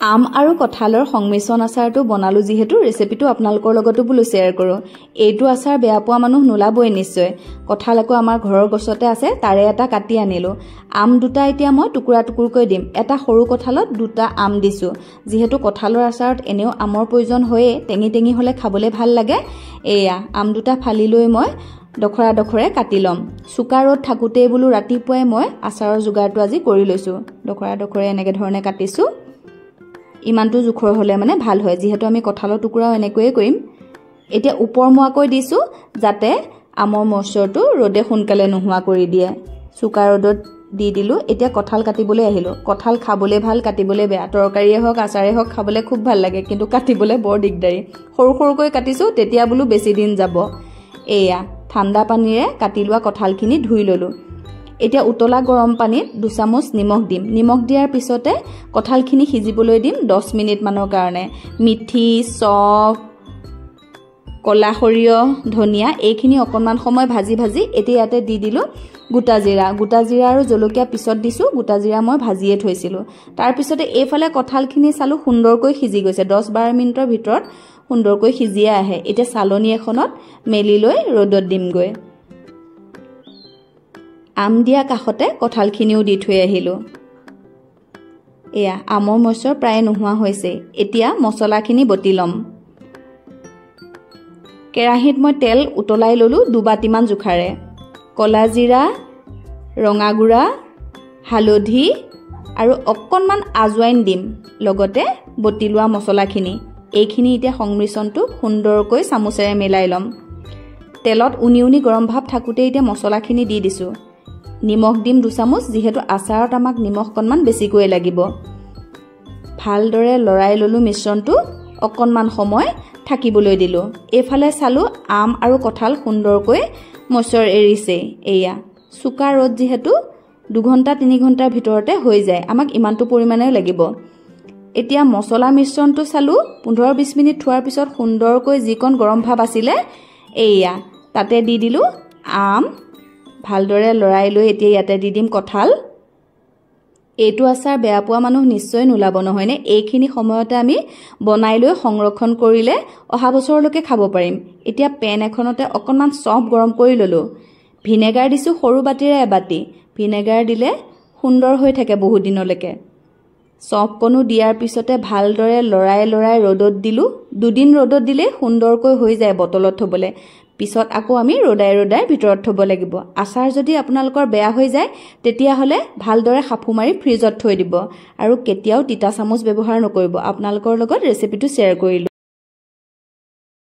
আম আৰু কঁঠালৰ সংমিশ্ৰণ আচাৰটো বনালো যিহেতু ৰেচিপিটো আপোনালোকৰ লগতো বুলো শ্বেয়াৰ কৰো। এইটো আচাৰ বেয়া পোৱা মানুহ নোলাবই নিশ্চয়। কঁঠাল আকৌ আমাৰ ঘৰৰ গছতে আছে, তাৰে এটা কাটি আনিলো। আম দুটা এতিয়া মই টুকুৰা টুকুৰকৈ দিম। এটা সৰু কঁঠালত দুটা আম দিছো। যিহেতু কঁঠালৰ আচাৰত এনেও আমৰ প্ৰয়োজন হয়ে, টেঙি টেঙি হলে খাবলৈ ভাল লাগে। এয়া আম দুটা ফালি লৈ মই দখৰা দখৰে কাটি লম। চুকা ৰ'দ থাকুতেই বুলো ৰাতিপুৱাই মই আচাৰৰ যোগাৰটো আজি কৰি লৈছো। দখৰা দখৰে এনেকে ধৰণে কাটিছো। ইমানটো জোখৰ হলে মানে ভাল হয়, যিহেতু আমি কঁঠালৰ টুকুৰাও এনেকৈয়ে কৰিম। এতিয়া ওপৰমুৱাকৈ দিছো যাতে আমৰ মইশ্চাৰটো ৰ'দে সোনকালে নোহোৱা কৰি দিয়ে। চুকা ৰ'দত দি দিলো। এতিয়া কঁঠাল কাটিবলৈ আহিলো। কঁঠাল খাবলৈ ভাল, কাটিবলৈ বেয়া। তৰকাৰীয়ে হওক আচাৰে হওক খাবলৈ খুব ভাল লাগে, কিন্তু কাটিবলৈ বৰ দিগদাৰী। সৰু সৰুকৈ কাটিছো, তেতিয়া বুলো বেছি দিন যাব। এয়া ঠাণ্ডা পানীৰে কাটি লোৱা কঁঠালখিনি ধুই ললো। এতিয়া উতলা গৰম পানীত 2 চামুচ নিমখ দিম। নিমখ দিয়াৰ পিছতে কঁঠালখিনি সিজিবলৈ দিম 10 মিনিট মানৰ কাৰণে। মিঠি, চফ, কলা সৰিয়হ, ধনিয়া এইখিনি অকণমান সময় ভাজি ভাজি এতিয়া ইয়াতে দি দিলো গোটা জিৰা। গোটা জিৰা আৰু জলকীয়া পিছত দিছো, গোটা জিৰা মই ভাজিয়ে থৈছিলো। তাৰ পিছতে এইফালে কঁঠালখিনি চালো সুন্দৰকৈ সিজি গৈছে। 10-12 মিনিটৰ ভিতৰত সুন্দৰকৈ সিজিয়ে আহে। এতিয়া চালনী এখনত মেলি লৈ ৰ'দত দিমগৈ। আম দিয়া কাষতে কঁঠালখিনিও দি থৈ আহিলো। এয়া আমৰ মইশ্চাৰ প্ৰায় নোহোৱা হৈছে। এতিয়া মছলাখিনি বটি ল'ম। কেৰাহীত মই তেল উতলাই ললো 2 বাটিমান জোখাৰে। কলা জিৰা, ৰঙা গুড়া, হালধি আৰু অকণমান আজৱাইন দিম। লগতে বটি লোৱা মছলাখিনি। এইখিনি এতিয়া সংমিশ্ৰণটো সুন্দৰকৈ চামুচেৰে মিলাই ল'ম। তেলত উনি উনি গৰম ভাৱ থাকোঁতে এতিয়া মছলাখিনি দি দিছো। নিমখ দিম 2 চামুচ, যিহেতু আচাৰত আমাক নিমখ অকণমান বেছিকৈ লাগিব। ভালদৰে লৰাই ললো মিশ্ৰণটো, অকণমান সময় থাকিবলৈ দিলো। এইফালে চালো আম আৰু কঁঠাল সুন্দৰকৈ মইশ্চাৰ এৰিছে। এয়া চুকা ৰ'দ যিহেতু 2 ঘণ্টা 3 ঘণ্টাৰ ভিতৰতে হৈ যায়, আমাক ইমানটো পৰিমাণে লাগিব। এতিয়া মছলা মিশ্ৰণটো চালো 15-20 মিনিট থোৱাৰ পিছত সুন্দৰকৈ যিকণ গৰম ভাৱ আছিলে এয়া তাতে দি দিলো আম। ভালদৰে লৰাই লৈ এতিয়া ইয়াতে দি দিম কঁঠাল। এইটো আচাৰ বেয়া পোৱা মানুহ নিশ্চয় নোলাব নহয়নে? এইখিনি সময়তে আমি বনাই লৈ সংৰক্ষণ কৰিলে অহা বছৰলৈকে খাব পাৰিম। এতিয়া পেন এখনতে অকণমান চফ গৰম কৰি ললো। ভিনেগাৰ দিছো সৰু বাটিৰে 1 বাটি। ভিনেগাৰ দিলে সুন্দৰ হৈ থাকে বহুত দিনলৈকে। চফকণো দিয়াৰ পিছতে ভালদৰে লৰাই লৰাই ৰ'দত দিলো। 2 দিন ৰ'দত দিলে সুন্দৰকৈ হৈ যায় বটলত থবলৈ। পিছত আকৌ আমি ৰ'দাই ৰ'দাই ভিতৰত থব লাগিব। আচাৰ যদি আপোনালোকৰ বেয়া হৈ যায় তেতিয়াহ'লে ভালদৰে সাফু মাৰি ফ্ৰিজত থৈ দিব আৰু কেতিয়াও তিতা চামুচ ব্যৱহাৰ নকৰিব। আপোনালোকৰ লগত ৰেচিপিটো শ্বেয়াৰ কৰিলো।